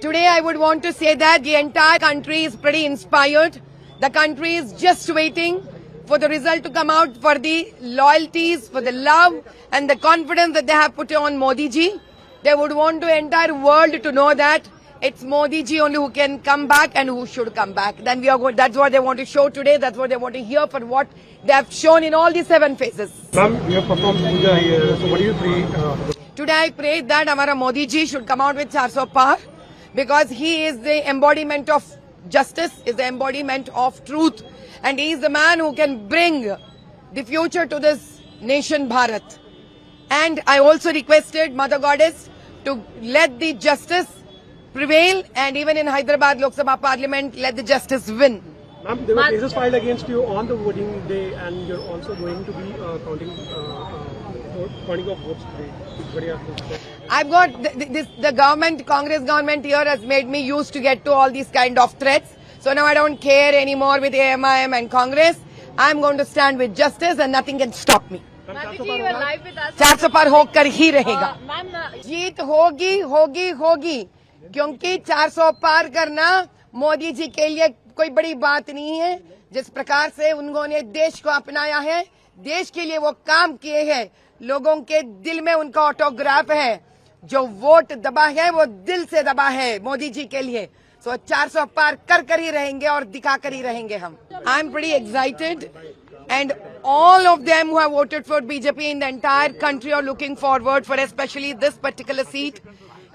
Today I would want to say that the entire country is pretty inspired. The country is just waiting for the result to come out, for the loyalties, for the love and the confidence that they have put on Modi ji. They would want the entire world to know that it's Modi ji only who can come back and who should come back. Then we are going, that's what they want to show today. That's what they want to hear for what they have shown in all these 7 phases. Ma'am, you have performed puja here. So what do you pray? Today I pray that Amara Modi ji should come out with 400 par, because he is the embodiment of justice, is the embodiment of truth, and he is the man who can bring the future to this nation Bharat. And I also requested Mother Goddess to let the justice prevail, and even in Hyderabad Lok Sabha Parliament, let the justice win. Ma'am, there were cases filed against you on the voting day, and you're also going to be counting of votes today. What do you have to say? I've got the government, Congress government here has made me used to get to all these kind of threats. So now I don't care anymore with AMIM and Congress. I'm going to stand with justice and nothing can stop me. Madhu ji, you are live with us. 400 पार होकर ही रहेगा. Ma'am, जीत होगी होगी होगी, क्योंकि 400 पार करना मोदी जी के लिए कोई बड़ी बात नहीं है. जिस प्रकार से उन्होंने देश को अपनाया है, देश के लिए वो काम किए हैं, लोगों के दिल में उनका ऑटोग्राफ है. जो वोट दबा है वो दिल से दबा है मोदी जी के लिए. सो 400 पार कर ही रहेंगे और दिखा कर ही रहेंगे हम. I am pretty excited, and all of them who have voted for BJP in the entire country are looking forward for especially this particular seat,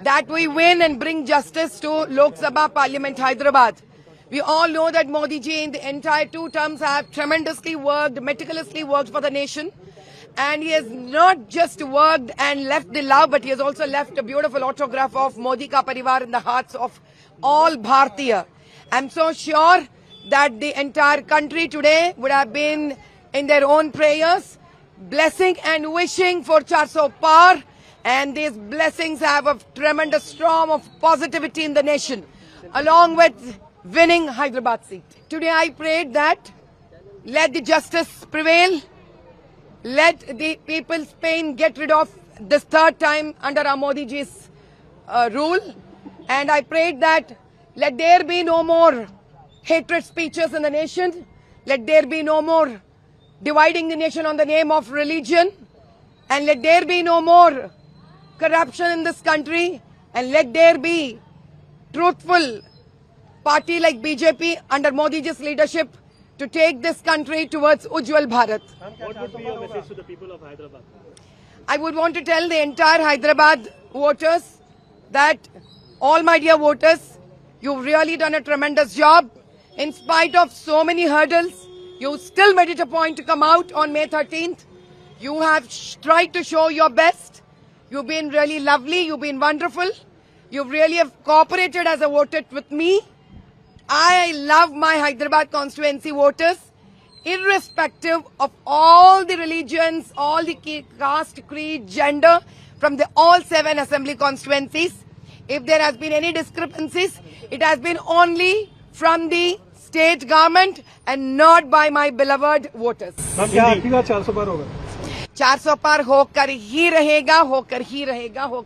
that we win and bring justice to Lok Sabha Parliament Hyderabad. We all know that Modi ji in the entire 2 terms have tremendously worked, meticulously worked for the nation. And he has not just worked and left the love, but he has also left a beautiful autograph of Modi Ka Parivar in the hearts of all Bharatiya. I'm so sure that the entire country today would have been in their own prayers, blessing and wishing for 400 par, and these blessings have a tremendous storm of positivity in the nation, along with winning Hyderabad seat. Today I prayed that let the justice prevail, let the people's pain get rid of this 3rd time under our Modi ji's rule, and I prayed that let there be no more hatred speeches in the nation. Let there be no more dividing the nation on the name of religion. And let there be no more corruption in this country. And let there be truthful party like BJP under Modi ji's leadership to take this country towards Ujjwal Bharat. What would be your message to the people of Hyderabad? I would want to tell the entire Hyderabad voters that, all my dear voters, you've really done a tremendous job. In spite of so many hurdles, you still made it a point to come out on May 13th. You have tried to show your best. You've been really lovely. You've been wonderful. You've really have cooperated as a voter with me. I love my Hyderabad constituency voters, irrespective of all the religions, all the caste, creed, gender, from the all 7 assembly constituencies. If there has been any discrepancies, it has been only from the state government and not by my beloved voters. Ma'am, क्या आपकी बात 400 पार होगा? 400 पार होकर ही रहेगा, होकर ही रहेगा, होकर